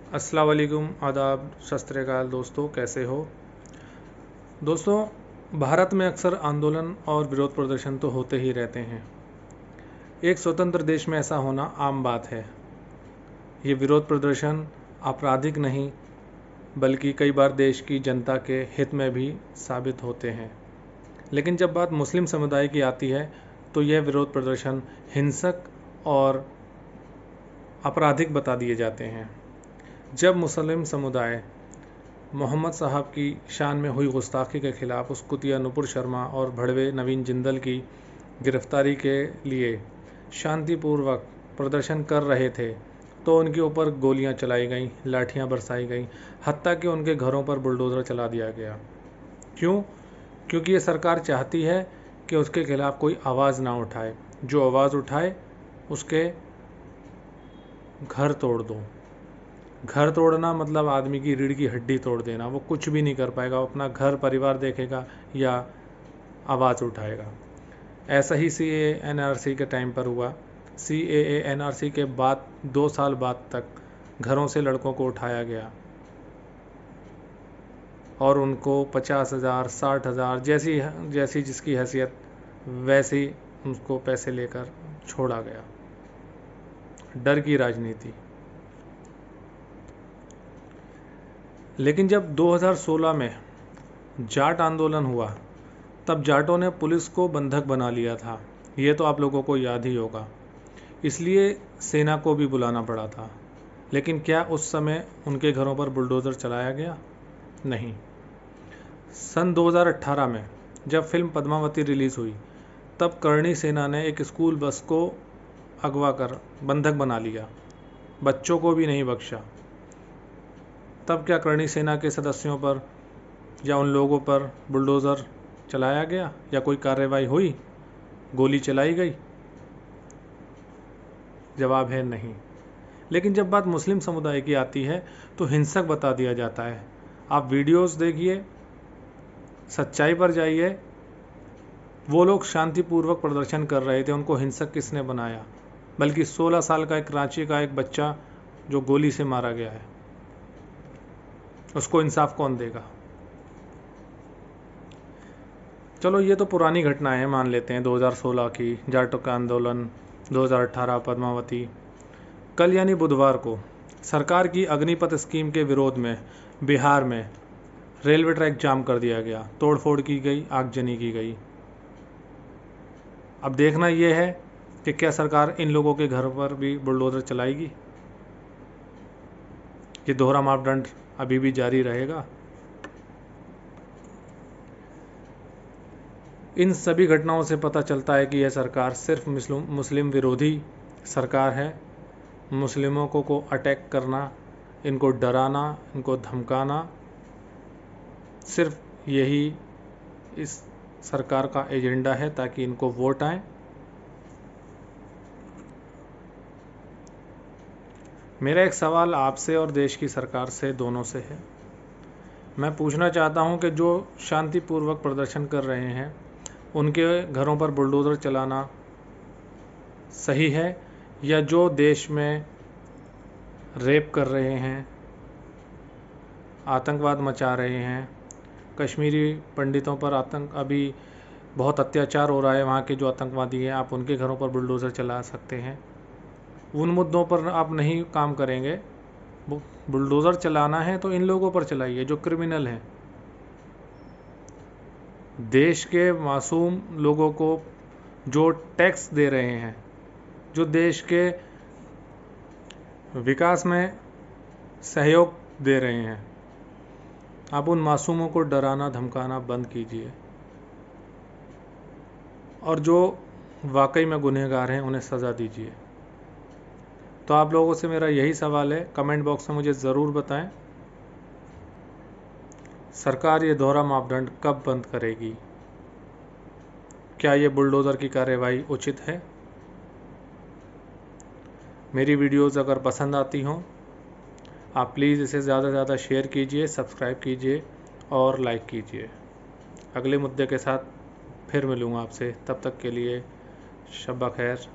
अस्सलाम वालेकुम, आदाब, सत श्री अकाल दोस्तों, कैसे हो दोस्तों। भारत में अक्सर आंदोलन और विरोध प्रदर्शन तो होते ही रहते हैं। एक स्वतंत्र देश में ऐसा होना आम बात है। ये विरोध प्रदर्शन आपराधिक नहीं बल्कि कई बार देश की जनता के हित में भी साबित होते हैं। लेकिन जब बात मुस्लिम समुदाय की आती है तो यह विरोध प्रदर्शन हिंसक और आपराधिक बता दिए जाते हैं। जब मुस्लिम समुदाय मोहम्मद साहब की शान में हुई गुस्ताखी के खिलाफ उस कुतिया नुपुर शर्मा और भड़वे नवीन जिंदल की गिरफ्तारी के लिए शांतिपूर्वक प्रदर्शन कर रहे थे तो उनके ऊपर गोलियां चलाई गईं, लाठियां बरसाई गईं, हत्ता कि उनके घरों पर बुलडोज़र चला दिया गया। क्यों? क्योंकि ये सरकार चाहती है कि उसके खिलाफ कोई आवाज़ ना उठाए। जो आवाज़ उठाए उसके घर तोड़ दो। घर तोड़ना मतलब आदमी की रीढ़ की हड्डी तोड़ देना। वो कुछ भी नहीं कर पाएगा, वो अपना घर परिवार देखेगा या आवाज़ उठाएगा। ऐसा ही CAA NRC के टाइम पर हुआ। CAA NRC के बाद 2 साल बाद तक घरों से लड़कों को उठाया गया और उनको 50,000 60,000 जैसी जैसी जिसकी हैसियत वैसी उनको पैसे लेकर छोड़ा गया। डर की राजनीति। लेकिन जब 2016 में जाट आंदोलन हुआ तब जाटों ने पुलिस को बंधक बना लिया था। ये तो आप लोगों को याद ही होगा। इसलिए सेना को भी बुलाना पड़ा था। लेकिन क्या उस समय उनके घरों पर बुलडोज़र चलाया गया? नहीं। सन 2018 में जब फिल्म पद्मावती रिलीज़ हुई तब करणी सेना ने एक स्कूल बस को अगवा कर बंधक बना लिया। बच्चों को भी नहीं बख्शा। तब क्या करणी सेना के सदस्यों पर या उन लोगों पर बुलडोज़र चलाया गया या कोई कार्रवाई हुई? गोली चलाई गई? जवाब है नहीं। लेकिन जब बात मुस्लिम समुदाय की आती है तो हिंसक बता दिया जाता है। आप वीडियोस देखिए, सच्चाई पर जाइए। वो लोग शांतिपूर्वक प्रदर्शन कर रहे थे, उनको हिंसक किसने बनाया? बल्कि 16 साल का एक रांची का एक बच्चा जो गोली से मारा गया है, उसको इंसाफ कौन देगा? चलो ये तो पुरानी घटनाएं हैं, मान लेते हैं। 2016 की जाटों का आंदोलन, 2018 पद्मावती। कल यानी बुधवार को सरकार की अग्निपथ स्कीम के विरोध में बिहार में रेलवे ट्रैक जाम कर दिया गया, तोड़फोड़ की गई, आगजनी की गई। अब देखना यह है कि क्या सरकार इन लोगों के घर पर भी बुलडोज़र चलाएगी? ये दोहरा मापदंड अभी भी जारी रहेगा। इन सभी घटनाओं से पता चलता है कि यह सरकार सिर्फ मुस्लिम विरोधी सरकार है। मुस्लिमों को अटैक करना, इनको डराना, इनको धमकाना, सिर्फ यही इस सरकार का एजेंडा है ताकि इनको वोट आए। मेरा एक सवाल आपसे और देश की सरकार से, दोनों से है। मैं पूछना चाहता हूं कि जो शांतिपूर्वक प्रदर्शन कर रहे हैं उनके घरों पर बुलडोज़र चलाना सही है, या जो देश में रेप कर रहे हैं, आतंकवाद मचा रहे हैं, कश्मीरी पंडितों पर अभी बहुत अत्याचार हो रहा है, वहाँ के जो आतंकवादी हैं, आप उनके घरों पर बुलडोज़र चला सकते हैं? उन मुद्दों पर आप नहीं काम करेंगे। बुलडोज़र चलाना है तो इन लोगों पर चलाइए जो क्रिमिनल हैं। देश के मासूम लोगों को जो टैक्स दे रहे हैं, जो देश के विकास में सहयोग दे रहे हैं, आप उन मासूमों को डराना धमकाना बंद कीजिए और जो वाकई में गुनहगार हैं उन्हें सज़ा दीजिए। तो आप लोगों से मेरा यही सवाल है, कमेंट बॉक्स में मुझे ज़रूर बताएं, सरकार ये दोहरा मापदंड कब बंद करेगी? क्या ये बुलडोज़र की कार्रवाई उचित है? मेरी वीडियोज़ अगर पसंद आती हों आप प्लीज़ इसे ज़्यादा से ज़्यादा शेयर कीजिए, सब्सक्राइब कीजिए और लाइक कीजिए। अगले मुद्दे के साथ फिर मिलूँगा आपसे, तब तक के लिए शब खैर।